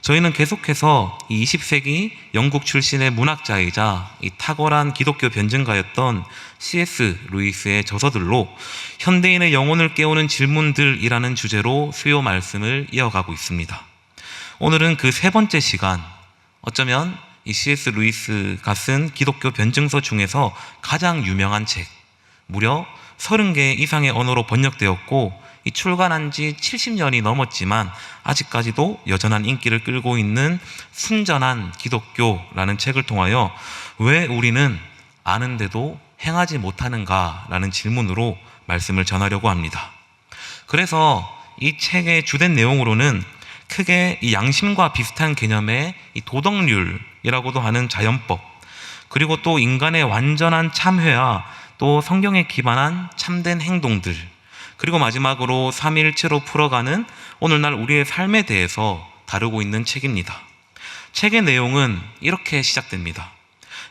저희는 계속해서 이 20세기 영국 출신의 문학자이자 이 탁월한 기독교 변증가였던 C.S. 루이스의 저서들로 현대인의 영혼을 깨우는 질문들이라는 주제로 수요 말씀을 이어가고 있습니다. 오늘은 그 세 번째 시간, 어쩌면 이 C.S. 루이스가 쓴 기독교 변증서 중에서 가장 유명한 책, 무려 30개 이상의 언어로 번역되었고 이 출간한 지 70년이 넘었지만 아직까지도 여전한 인기를 끌고 있는 순전한 기독교라는 책을 통하여 왜 우리는 아는데도 행하지 못하는가라는 질문으로 말씀을 전하려고 합니다. 그래서 이 책의 주된 내용으로는 크게 이 양심과 비슷한 개념의 이 도덕률이라고도 하는 자연법, 그리고 또 인간의 완전한 참회와 또 성경에 기반한 참된 행동들, 그리고 마지막으로 삼위일체로 풀어가는 오늘날 우리의 삶에 대해서 다루고 있는 책입니다. 책의 내용은 이렇게 시작됩니다.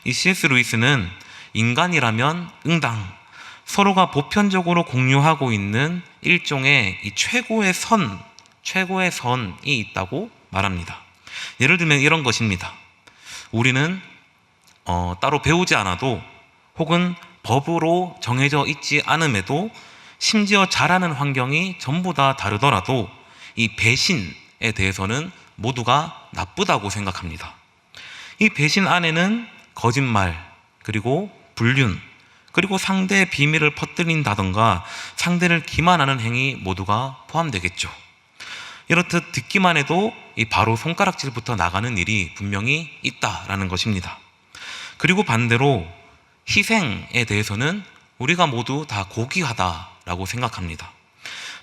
이 C.S. 루이스는 인간이라면 응당, 서로가 보편적으로 공유하고 있는 일종의 이 최고의 선이 있다고 말합니다. 예를 들면 이런 것입니다. 우리는 따로 배우지 않아도 혹은 법으로 정해져 있지 않음에도 심지어 자라는 환경이 전부 다 다르더라도 이 배신에 대해서는 모두가 나쁘다고 생각합니다. 이 배신 안에는 거짓말, 그리고 불륜, 그리고 상대의 비밀을 퍼뜨린다던가 상대를 기만하는 행위 모두가 포함되겠죠. 이렇듯 듣기만 해도 이 바로 손가락질부터 나가는 일이 분명히 있다라는 것입니다. 그리고 반대로 희생에 대해서는 우리가 모두 다 고귀하다라고 생각합니다.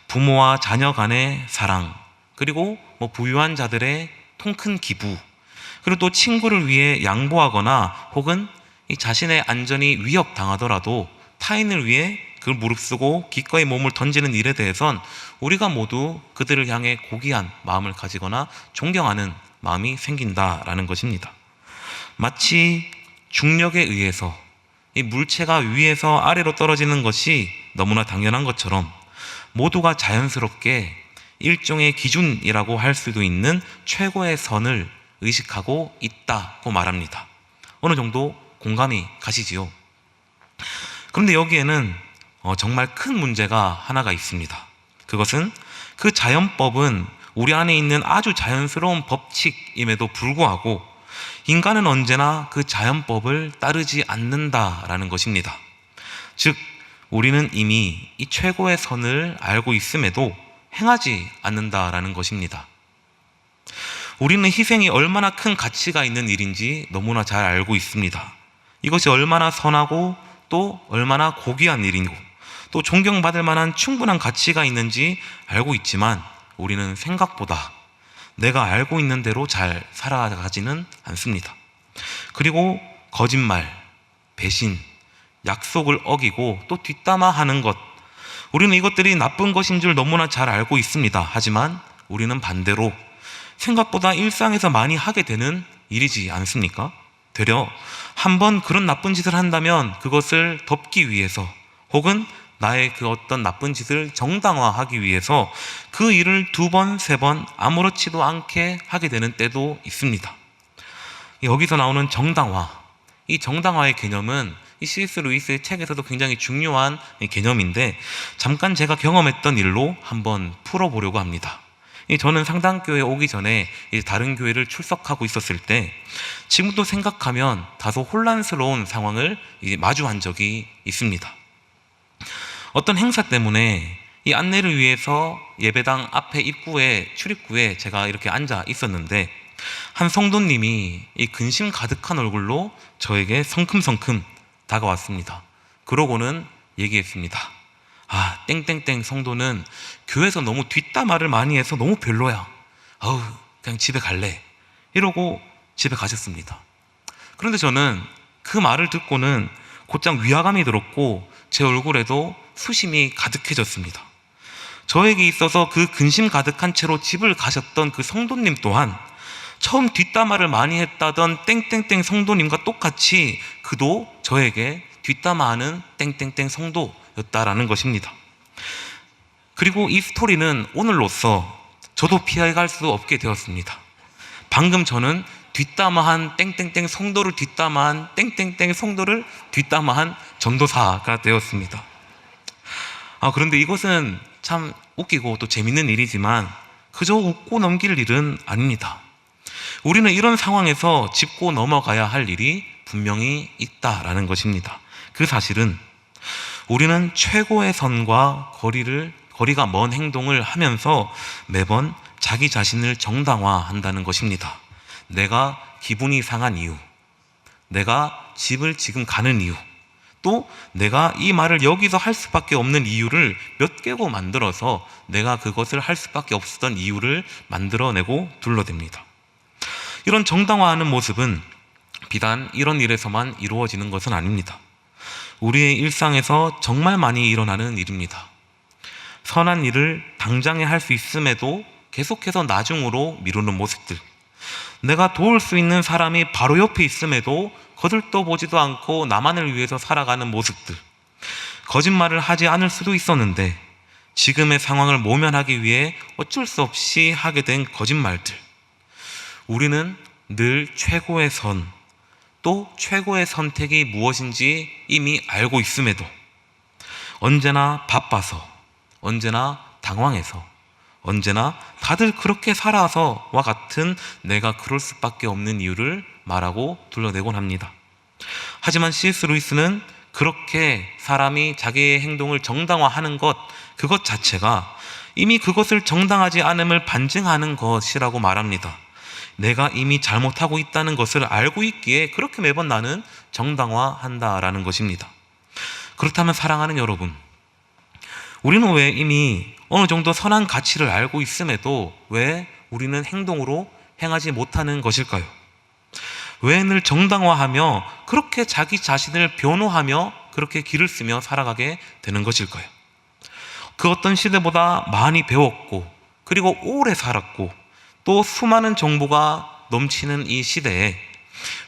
부모와 자녀 간의 사랑, 그리고 부유한 자들의 통큰 기부, 그리고 또 친구를 위해 양보하거나 혹은 이 자신의 안전이 위협당하더라도 타인을 위해 그걸 무릅쓰고 기꺼이 몸을 던지는 일에 대해선 우리가 모두 그들을 향해 고귀한 마음을 가지거나 존경하는 마음이 생긴다라는 것입니다. 마치 중력에 의해서 이 물체가 위에서 아래로 떨어지는 것이 너무나 당연한 것처럼 모두가 자연스럽게 일종의 기준이라고 할 수도 있는 최고의 선을 의식하고 있다고 말합니다. 어느 정도 공감이 가시지요? 그런데 여기에는 정말 큰 문제가 하나가 있습니다. 그것은 그 자연법은 우리 안에 있는 아주 자연스러운 법칙임에도 불구하고 인간은 언제나 그 자연법을 따르지 않는다라는 것입니다. 즉, 우리는 이미 이 최고의 선을 알고 있음에도 행하지 않는다라는 것입니다. 우리는 희생이 얼마나 큰 가치가 있는 일인지 너무나 잘 알고 있습니다. 이것이 얼마나 선하고 또 얼마나 고귀한 일이고 또 존경받을 만한 충분한 가치가 있는지 알고 있지만 우리는 생각보다 내가 알고 있는 대로 잘 살아가지는 않습니다. 그리고 거짓말, 배신, 약속을 어기고 또 뒷담화하는 것, 우리는 이것들이 나쁜 것인 줄 너무나 잘 알고 있습니다. 하지만 우리는 반대로 생각보다 일상에서 많이 하게 되는 일이지 않습니까? 되려 한번 그런 나쁜 짓을 한다면 그것을 덮기 위해서 혹은 나의 그 어떤 나쁜 짓을 정당화하기 위해서 그 일을 2번, 3번 아무렇지도 않게 하게 되는 때도 있습니다. 여기서 나오는 정당화, 이 정당화의 개념은 이 C.S. 루이스의 책에서도 굉장히 중요한 개념인데 잠깐 제가 경험했던 일로 한번 풀어보려고 합니다. 저는 상당교회에 오기 전에 다른 교회를 출석하고 있었을 때 지금도 생각하면 다소 혼란스러운 상황을 마주한 적이 있습니다. 어떤 행사 때문에 이 안내를 위해서 예배당 앞에 출입구에 제가 이렇게 앉아 있었는데 한 성도님이 이 근심 가득한 얼굴로 저에게 성큼성큼 다가왔습니다. 그러고는 얘기했습니다. 땡땡땡 성도는 교회에서 너무 뒷담화를 많이 해서 너무 별로야. 그냥 집에 갈래. 이러고 집에 가셨습니다. 그런데 저는 그 말을 듣고는 곧장 위화감이 들었고 제 얼굴에도 수심이 가득해졌습니다. 저에게 있어서 그 근심 가득한 채로 집을 가셨던 그 성도님 또한 처음 뒷담화를 많이 했다던 땡땡땡 성도님과 똑같이 그도 저에게 뒷담화하는 땡땡땡 성도였다라는 것입니다. 그리고 이 스토리는 오늘로써 저도 피해갈 수 없게 되었습니다. 방금 저는 뒷담화한 땡땡땡 성도를 뒷담화한 땡땡땡 성도를 뒷담화한 전도사가 되었습니다. 그런데 이것은 참 웃기고 또 재밌는 일이지만 그저 웃고 넘길 일은 아닙니다. 우리는 이런 상황에서 짚고 넘어가야 할 일이 분명히 있다라는 것입니다. 그 사실은 우리는 최고의 선과 거리가 먼 행동을 하면서 매번 자기 자신을 정당화한다는 것입니다. 내가 기분이 상한 이유, 내가 집을 지금 가는 이유, 또 내가 이 말을 여기서 할 수밖에 없는 이유를 몇 개고 만들어서 내가 그것을 할 수밖에 없었던 이유를 만들어내고 둘러댑니다. 이런 정당화하는 모습은 비단 이런 일에서만 이루어지는 것은 아닙니다. 우리의 일상에서 정말 많이 일어나는 일입니다. 선한 일을 당장에 할 수 있음에도 계속해서 나중으로 미루는 모습들, 내가 도울 수 있는 사람이 바로 옆에 있음에도 거들떠보지도 않고 나만을 위해서 살아가는 모습들, 거짓말을 하지 않을 수도 있었는데 지금의 상황을 모면하기 위해 어쩔 수 없이 하게 된 거짓말들. 우리는 늘 최고의 선, 또 최고의 선택이 무엇인지 이미 알고 있음에도 언제나 바빠서, 언제나 당황해서, 언제나 다들 그렇게 살아서와 같은 내가 그럴 수밖에 없는 이유를 말하고 둘러대곤 합니다. 하지만 C.S. 루이스는 그렇게 사람이 자기의 행동을 정당화하는 그것 자체가 이미 그것을 정당하지 않음을 반증하는 것이라고 말합니다. 내가 이미 잘못하고 있다는 것을 알고 있기에 그렇게 매번 나는 정당화한다라는 것입니다. 그렇다면 사랑하는 여러분, 우리는 왜 이미 어느 정도 선한 가치를 알고 있음에도 왜 우리는 행동으로 행하지 못하는 것일까요? 왜 늘 정당화하며 그렇게 자기 자신을 변호하며 그렇게 길을 쓰며 살아가게 되는 것일까요? 그 어떤 시대보다 많이 배웠고 그리고 오래 살았고 또 수많은 정보가 넘치는 이 시대에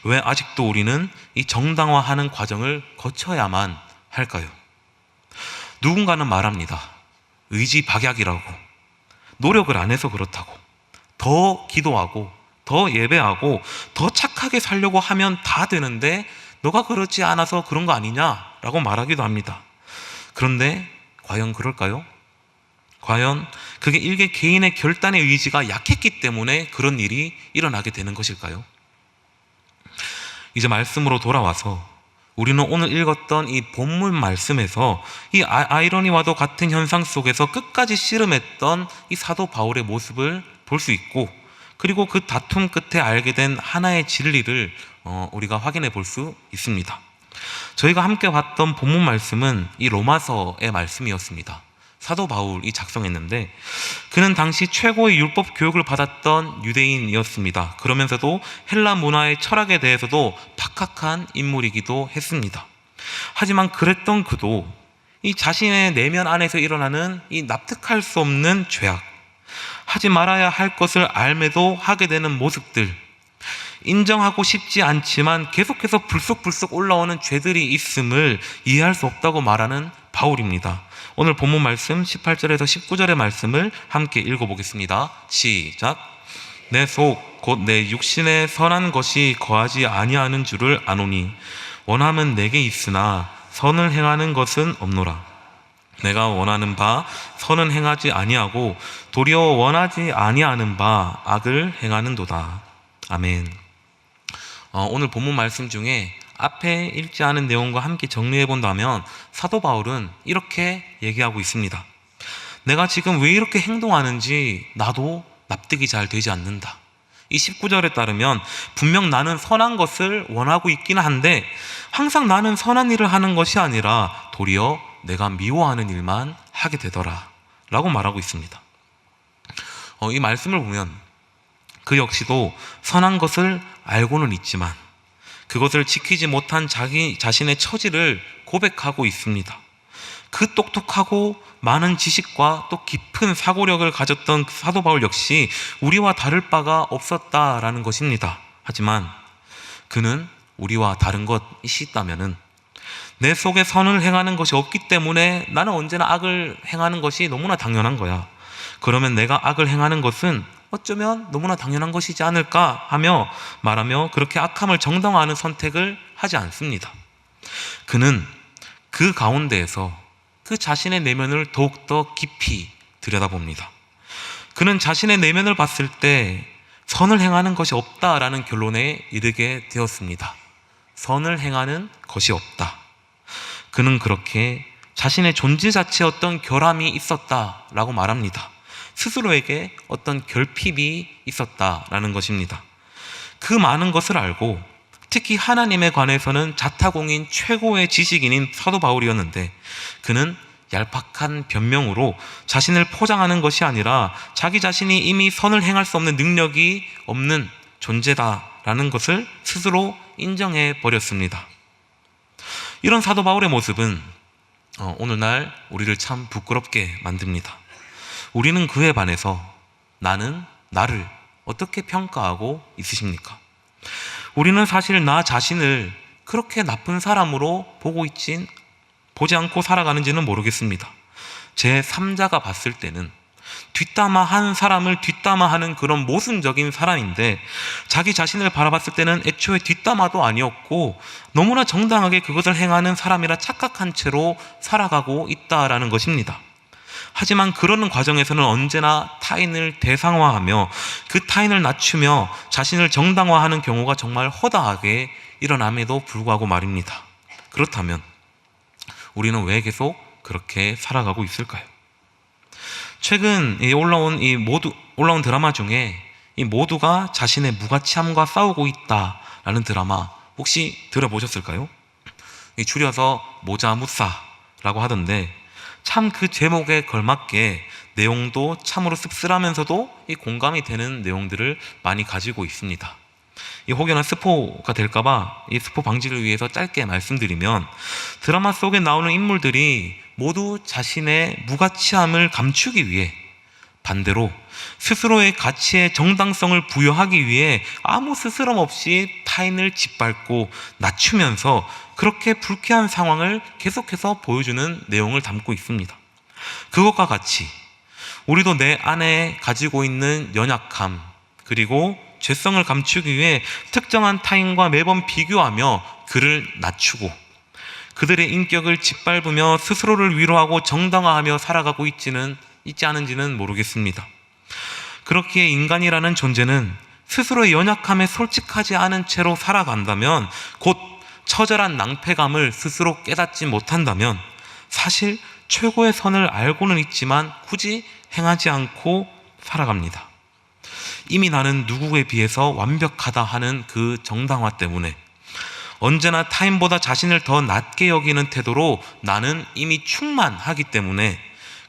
왜 아직도 우리는 이 정당화하는 과정을 거쳐야만 할까요? 누군가는 말합니다. 의지박약이라고. 노력을 안 해서 그렇다고. 더 기도하고 더 예배하고 더 착하게 살려고 하면 다 되는데 너가 그렇지 않아서 그런 거 아니냐라고 말하기도 합니다. 그런데 과연 그럴까요? 과연 그게 일개 개인의 결단의 의지가 약했기 때문에 그런 일이 일어나게 되는 것일까요? 이제 말씀으로 돌아와서 우리는 오늘 읽었던 이 본문 말씀에서 이 아이러니와도 같은 현상 속에서 끝까지 씨름했던 이 사도 바울의 모습을 볼 수 있고, 그리고 그 다툼 끝에 알게 된 하나의 진리를 우리가 확인해 볼 수 있습니다. 저희가 함께 봤던 본문 말씀은 이 로마서의 말씀이었습니다. 사도 바울이 작성했는데 그는 당시 최고의 율법 교육을 받았던 유대인이었습니다. 그러면서도 헬라 문화의 철학에 대해서도 박학한 인물이기도 했습니다. 하지만 그랬던 그도 이 자신의 내면 안에서 일어나는 이 납득할 수 없는 죄악, 하지 말아야 할 것을 알매도 하게 되는 모습들, 인정하고 싶지 않지만 계속해서 불쑥불쑥 올라오는 죄들이 있음을 이해할 수 없다고 말하는 바울입니다. 오늘 본문 말씀 18절에서 19절의 말씀을 함께 읽어보겠습니다. 시작. 내 속 곧 내 육신에 선한 것이 거하지 아니하는 줄을 아노니 원함은 내게 있으나 선을 행하는 것은 없노라. 내가 원하는 바 선은 행하지 아니하고 도리어 원하지 아니하는 바 악을 행하는도다. 아멘. 오늘 본문 말씀 중에 앞에 읽지 않은 내용과 함께 정리해 본다면 사도 바울은 이렇게 얘기하고 있습니다. 내가 지금 왜 이렇게 행동하는지 나도 납득이 잘 되지 않는다. 이 19절에 따르면 분명 나는 선한 것을 원하고 있기는 한데 항상 나는 선한 일을 하는 것이 아니라 도리어 내가 미워하는 일만 하게 되더라 라고 말하고 있습니다. 이 말씀을 보면 그 역시도 선한 것을 알고는 있지만 그것을 지키지 못한 자기 자신의 처지를 고백하고 있습니다. 그 똑똑하고 많은 지식과 또 깊은 사고력을 가졌던 사도 바울 역시 우리와 다를 바가 없었다라는 것입니다. 하지만 그는 우리와 다른 것이 있다면은 내 속에 선을 행하는 것이 없기 때문에 나는 언제나 악을 행하는 것이 너무나 당연한 거야. 그러면 내가 악을 행하는 것은 어쩌면 너무나 당연한 것이지 않을까 하며 말하며 그렇게 악함을 정당화하는 선택을 하지 않습니다. 그는 그 가운데에서 그 자신의 내면을 더욱더 깊이 들여다봅니다. 그는 자신의 내면을 봤을 때 선을 행하는 것이 없다라는 결론에 이르게 되었습니다. 선을 행하는 것이 없다. 그는 그렇게 자신의 존재 자체에 어떤 결함이 있었다라고 말합니다. 스스로에게 어떤 결핍이 있었다라는 것입니다. 그 많은 것을 알고 특히 하나님에 관해서는 자타공인 최고의 지식인인 사도 바울이었는데 그는 얄팍한 변명으로 자신을 포장하는 것이 아니라 자기 자신이 이미 선을 행할 수 없는 능력이 없는 존재다라는 것을 스스로 인정해 버렸습니다. 이런 사도 바울의 모습은 오늘날 우리를 참 부끄럽게 만듭니다. 우리는 그에 반해서 나는 나를 어떻게 평가하고 있으십니까? 우리는 사실 나 자신을 그렇게 나쁜 사람으로 보지 않고 살아가는지는 모르겠습니다. 제 3자가 봤을 때는 뒷담화한 사람을 뒷담화하는 그런 모순적인 사람인데 자기 자신을 바라봤을 때는 애초에 뒷담화도 아니었고 너무나 정당하게 그것을 행하는 사람이라 착각한 채로 살아가고 있다라는 것입니다. 하지만 그러는 과정에서는 언제나 타인을 대상화하며 그 타인을 낮추며 자신을 정당화하는 경우가 정말 허다하게 일어남에도 불구하고 말입니다. 그렇다면 우리는 왜 계속 그렇게 살아가고 있을까요? 최근 올라온 드라마 중에 이 모두가 자신의 무가치함과 싸우고 있다라는 드라마 혹시 들어보셨을까요? 줄여서 모자무사라고 하던데 참 그 제목에 걸맞게 내용도 참으로 씁쓸하면서도 이 공감이 되는 내용들을 많이 가지고 있습니다. 이 혹여나 스포가 될까봐 이 스포 방지를 위해서 짧게 말씀드리면 드라마 속에 나오는 인물들이 모두 자신의 무가치함을 감추기 위해 반대로 스스로의 가치의 정당성을 부여하기 위해 아무 스스럼 없이 타인을 짓밟고 낮추면서 그렇게 불쾌한 상황을 계속해서 보여주는 내용을 담고 있습니다. 그것과 같이 우리도 내 안에 가지고 있는 연약함 그리고 죄성을 감추기 위해 특정한 타인과 매번 비교하며 그를 낮추고 그들의 인격을 짓밟으며 스스로를 위로하고 정당화하며 살아가고 있지 않은지는 모르겠습니다. 그렇기에 인간이라는 존재는 스스로의 연약함에 솔직하지 않은 채로 살아간다면 곧 처절한 낭패감을 스스로 깨닫지 못한다면 사실 최고의 선을 알고는 있지만 굳이 행하지 않고 살아갑니다. 이미 나는 누구에 비해서 완벽하다 하는 그 정당화 때문에 언제나 타인보다 자신을 더 낮게 여기는 태도로 나는 이미 충만하기 때문에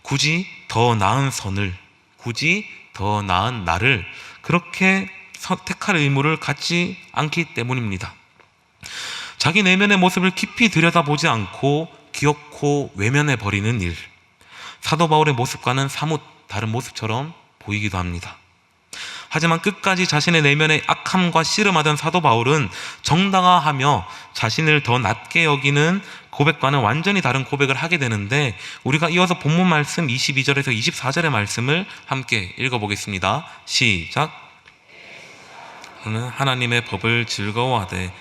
굳이 더 나은 선을, 굳이 더 나은 나를 그렇게 선택할 의무를 갖지 않기 때문입니다. 자기 내면의 모습을 깊이 들여다보지 않고 기어코 외면해버리는 일, 사도 바울의 모습과는 사뭇 다른 모습처럼 보이기도 합니다. 하지만 끝까지 자신의 내면의 악함과 씨름하던 사도 바울은 정당화하며 자신을 더 낮게 여기는 고백과는 완전히 다른 고백을 하게 되는데 우리가 이어서 본문 말씀 22절에서 24절의 말씀을 함께 읽어보겠습니다. 시작. 저는 하나님의 법을 즐거워하되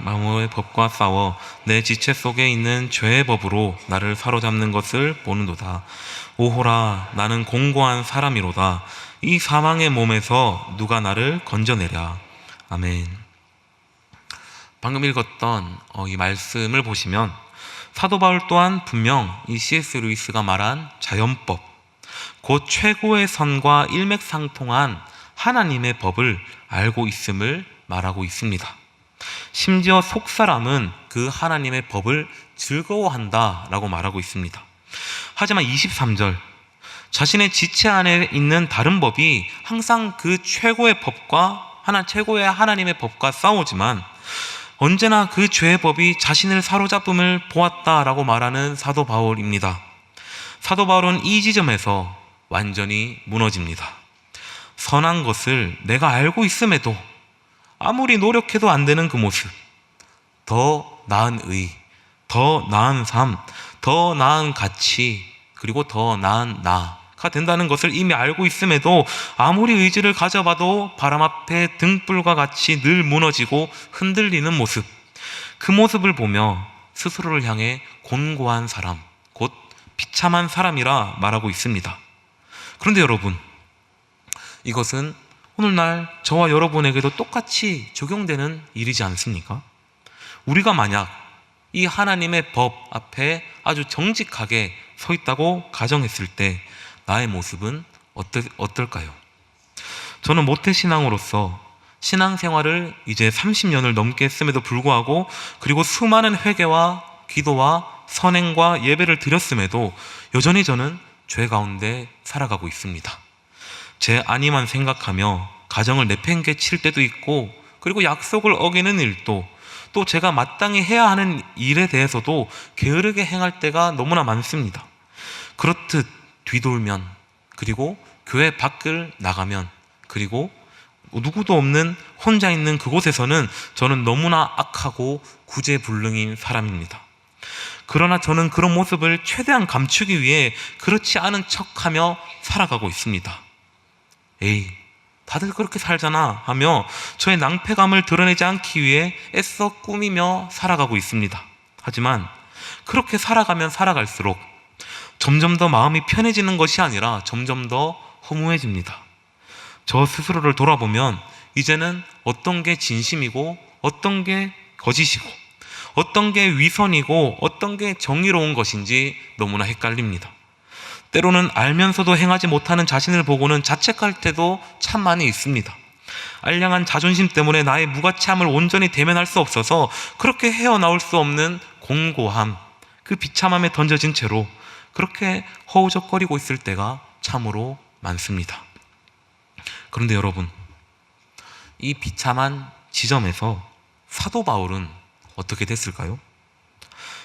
마음의 법과 싸워 내 지체 속에 있는 죄의 법으로 나를 사로잡는 것을 보는도다. 오호라, 나는 공고한 사람이로다. 이 사망의 몸에서 누가 나를 건져내랴. 아멘. 방금 읽었던 이 말씀을 보시면 사도 바울 또한 분명 이 C.S. 루이스가 말한 자연법, 곧 최고의 선과 일맥상통한 하나님의 법을 알고 있음을 말하고 있습니다. 심지어 속사람은 그 하나님의 법을 즐거워한다라고 말하고 있습니다. 하지만 23절, 자신의 지체 안에 있는 다른 법이 항상 그 최고의 하나님의 법과 싸우지만 언제나 그 죄의 법이 자신을 사로잡음을 보았다라고 말하는 사도 바울입니다. 사도 바울은 이 지점에서 완전히 무너집니다. 선한 것을 내가 알고 있음에도 아무리 노력해도 안 되는 그 모습, 더 나은 의, 더 나은 삶, 더 나은 가치, 그리고 더 나은 나, 된다는 것을 이미 알고 있음에도 아무리 의지를 가져봐도 바람 앞에 등불과 같이 늘 무너지고 흔들리는 모습, 그 모습을 보며 스스로를 향해 곤고한 사람, 곧 비참한 사람이라 말하고 있습니다. 그런데 여러분, 이것은 오늘날 저와 여러분에게도 똑같이 적용되는 일이지 않습니까? 우리가 만약 이 하나님의 법 앞에 아주 정직하게 서 있다고 가정했을 때 나의 모습은 어떨까요? 저는 모태신앙으로서 신앙생활을 이제 30년을 넘게 했음에도 불구하고, 그리고 수많은 회개와 기도와 선행과 예배를 드렸음에도 여전히 저는 죄 가운데 살아가고 있습니다. 제 안위만 생각하며 가정을 내팽개칠 때도 있고, 그리고 약속을 어기는 일도, 또 제가 마땅히 해야 하는 일에 대해서도 게으르게 행할 때가 너무나 많습니다. 그렇듯 뒤돌면, 그리고 교회 밖을 나가면, 그리고 누구도 없는 혼자 있는 그곳에서는 저는 너무나 악하고 구제불능인 사람입니다. 그러나 저는 그런 모습을 최대한 감추기 위해 그렇지 않은 척하며 살아가고 있습니다. 에이, 다들 그렇게 살잖아 하며 저의 낭패감을 드러내지 않기 위해 애써 꾸미며 살아가고 있습니다. 하지만 그렇게 살아가면 살아갈수록 점점 더 마음이 편해지는 것이 아니라 점점 더 허무해집니다. 저 스스로를 돌아보면 이제는 어떤 게 진심이고 어떤 게 거짓이고 어떤 게 위선이고 어떤 게 정의로운 것인지 너무나 헷갈립니다. 때로는 알면서도 행하지 못하는 자신을 보고는 자책할 때도 참 많이 있습니다. 알량한 자존심 때문에 나의 무가치함을 온전히 대면할 수 없어서 그렇게 헤어나올 수 없는 공고함, 그 비참함에 던져진 채로 그렇게 허우적거리고 있을 때가 참으로 많습니다. 그런데 여러분, 이 비참한 지점에서 사도 바울은 어떻게 됐을까요?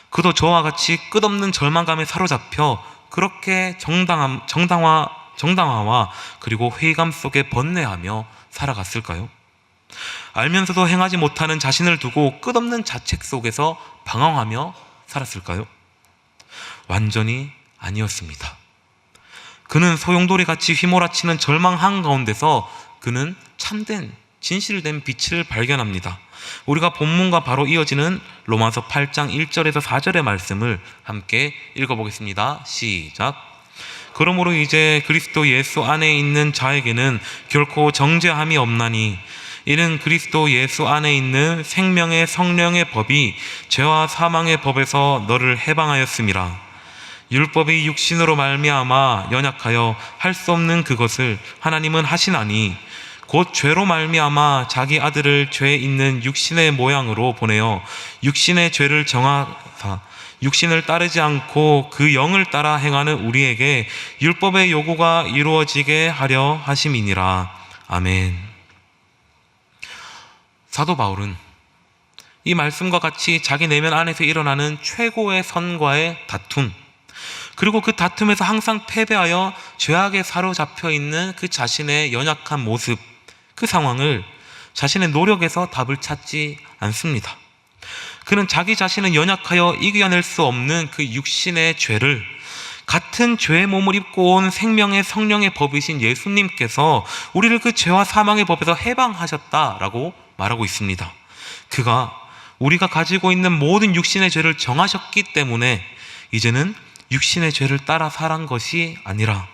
그도 저와 같이 끝없는 절망감에 사로잡혀 그렇게 정당화와 그리고 회의감 속에 번뇌하며 살아갔을까요? 알면서도 행하지 못하는 자신을 두고 끝없는 자책 속에서 방황하며 살았을까요? 완전히 아니었습니다. 그는 소용돌이같이 휘몰아치는 절망 한가운데서 그는 참된 진실된 빛을 발견합니다. 우리가 본문과 바로 이어지는 로마서 8장 1절에서 4절의 말씀을 함께 읽어보겠습니다. 시작. 그러므로 이제 그리스도 예수 안에 있는 자에게는 결코 정죄함이 없나니 이는 그리스도 예수 안에 있는 생명의 성령의 법이 죄와 사망의 법에서 너를 해방하였음이라. 율법이 육신으로 말미암아 연약하여 할 수 없는 그것을 하나님은 하시나니 곧 죄로 말미암아 자기 아들을 죄 있는 육신의 모양으로 보내어 육신의 죄를 정하사 육신을 따르지 않고 그 영을 따라 행하는 우리에게 율법의 요구가 이루어지게 하려 하심이니라. 아멘. 사도 바울은 이 말씀과 같이 자기 내면 안에서 일어나는 최고의 선과의 다툼, 그리고 그 다툼에서 항상 패배하여 죄악에 사로잡혀 있는 그 자신의 연약한 모습, 그 상황을 자신의 노력에서 답을 찾지 않습니다. 그는 자기 자신은 연약하여 이겨낼 수 없는 그 육신의 죄를 같은 죄의 몸을 입고 온 생명의 성령의 법이신 예수님께서 우리를 그 죄와 사망의 법에서 해방하셨다라고 말하고 있습니다. 그가 우리가 가지고 있는 모든 육신의 죄를 정하셨기 때문에 이제는 육신의 죄를 따라 살한 것이 아니라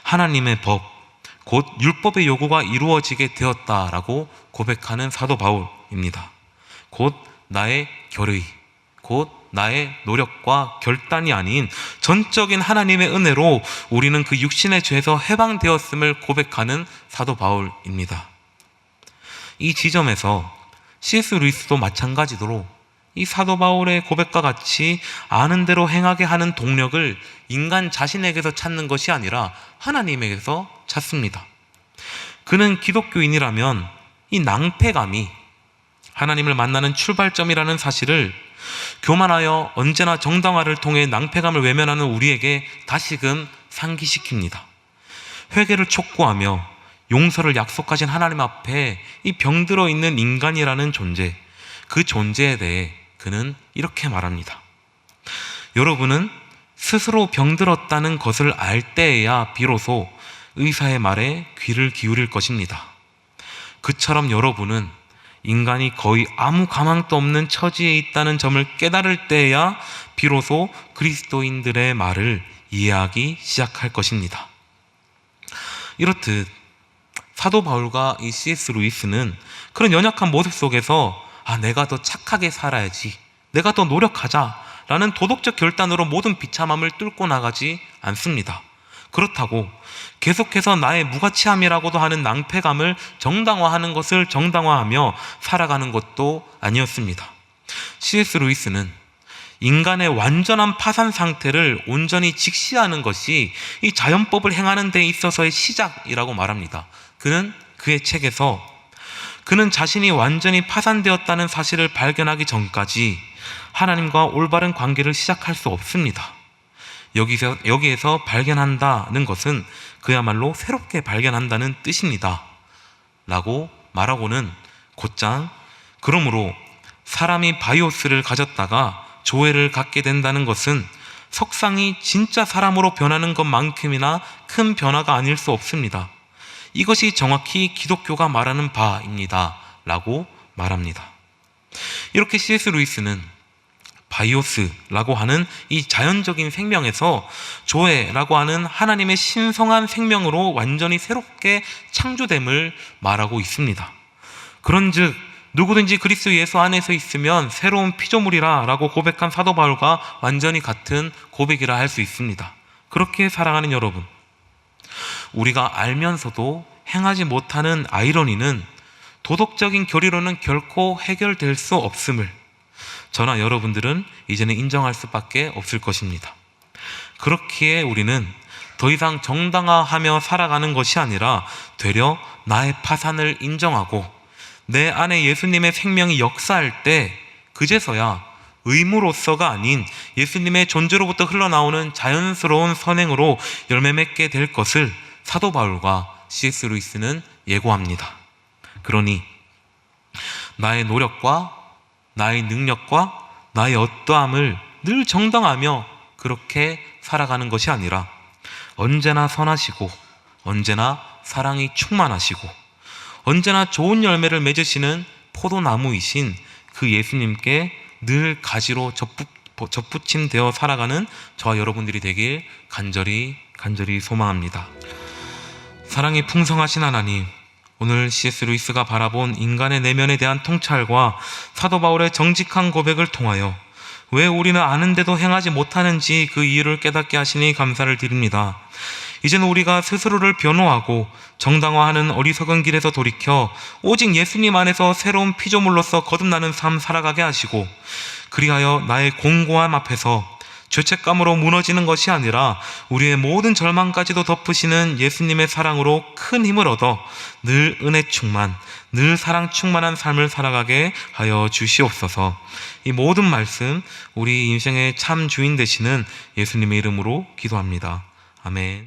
하나님의 법, 곧 율법의 요구가 이루어지게 되었다라고 고백하는 사도 바울입니다. 곧 나의 결의, 곧 나의 노력과 결단이 아닌 전적인 하나님의 은혜로 우리는 그 육신의 죄에서 해방되었음을 고백하는 사도 바울입니다. 이 지점에서 C.S. 루이스도 마찬가지로 이 사도 바울의 고백과 같이 아는 대로 행하게 하는 동력을 인간 자신에게서 찾는 것이 아니라 하나님에게서 찾습니다. 그는 기독교인이라면 이 낭패감이 하나님을 만나는 출발점이라는 사실을 교만하여 언제나 정당화를 통해 낭패감을 외면하는 우리에게 다시금 상기시킵니다. 회개를 촉구하며 용서를 약속하신 하나님 앞에 이 병들어 있는 인간이라는 존재, 그 존재에 대해 그는 이렇게 말합니다. 여러분은 스스로 병들었다는 것을 알 때에야 비로소 의사의 말에 귀를 기울일 것입니다. 그처럼 여러분은 인간이 거의 아무 가망도 없는 처지에 있다는 점을 깨달을 때에야 비로소 그리스도인들의 말을 이해하기 시작할 것입니다. 이렇듯 사도 바울과 이 C.S. 루이스는 그런 연약한 모습 속에서 내가 더 착하게 살아야지, 내가 더 노력하자 라는 도덕적 결단으로 모든 비참함을 뚫고 나가지 않습니다. 그렇다고 계속해서 나의 무가치함이라고도 하는 낭패감을 정당화하는 것을 정당화하며 살아가는 것도 아니었습니다. C.S. 루이스는 인간의 완전한 파산 상태를 온전히 직시하는 것이 이 자연법을 행하는 데 있어서의 시작이라고 말합니다. 그는 그의 책에서 그는 자신이 완전히 파산되었다는 사실을 발견하기 전까지 하나님과 올바른 관계를 시작할 수 없습니다. 여기에서 발견한다는 것은 그야말로 새롭게 발견한다는 뜻입니다. 라고 말하고는 곧장 그러므로 사람이 바이오스를 가졌다가 조회를 갖게 된다는 것은 석상이 진짜 사람으로 변하는 것만큼이나 큰 변화가 아닐 수 없습니다. 이것이 정확히 기독교가 말하는 바입니다. 라고 말합니다. 이렇게 C.S. 루이스는 바이오스라고 하는 이 자연적인 생명에서 조회라고 하는 하나님의 신성한 생명으로 완전히 새롭게 창조됨을 말하고 있습니다. 그런즉 누구든지 그리스도 예수 안에서 있으면 새로운 피조물이라 라고 고백한 사도 바울과 완전히 같은 고백이라 할 수 있습니다. 그렇게 사랑하는 여러분, 우리가 알면서도 행하지 못하는 아이러니는 도덕적인 교리로는 결코 해결될 수 없음을 저나 여러분들은 이제는 인정할 수밖에 없을 것입니다. 그렇기에 우리는 더 이상 정당화하며 살아가는 것이 아니라 되려 나의 파산을 인정하고 내 안에 예수님의 생명이 역사할 때 그제서야 의무로서가 아닌 예수님의 존재로부터 흘러나오는 자연스러운 선행으로 열매 맺게 될 것을 사도 바울과 C.S. 루이스는 예고합니다. 그러니 나의 노력과 나의 능력과 나의 어떠함을 늘 정당하며 그렇게 살아가는 것이 아니라 언제나 선하시고 언제나 사랑이 충만하시고 언제나 좋은 열매를 맺으시는 포도나무이신 그 예수님께 늘 가지로 접붙임 되어 살아가는 저와 여러분들이 되길 간절히 소망합니다. 사랑이 풍성하신 하나님, 오늘 C.S. 루이스가 바라본 인간의 내면에 대한 통찰과 사도 바울의 정직한 고백을 통하여 왜 우리는 아는데도 행하지 못하는지 그 이유를 깨닫게 하시니 감사를 드립니다. 이제는 우리가 스스로를 변호하고 정당화하는 어리석은 길에서 돌이켜 오직 예수님 안에서 새로운 피조물로서 거듭나는 삶 살아가게 하시고, 그리하여 나의 공고함 앞에서 죄책감으로 무너지는 것이 아니라 우리의 모든 절망까지도 덮으시는 예수님의 사랑으로 큰 힘을 얻어 늘 은혜 충만, 늘 사랑 충만한 삶을 살아가게 하여 주시옵소서. 이 모든 말씀 우리 인생의 참 주인 되시는 예수님의 이름으로 기도합니다. 아멘.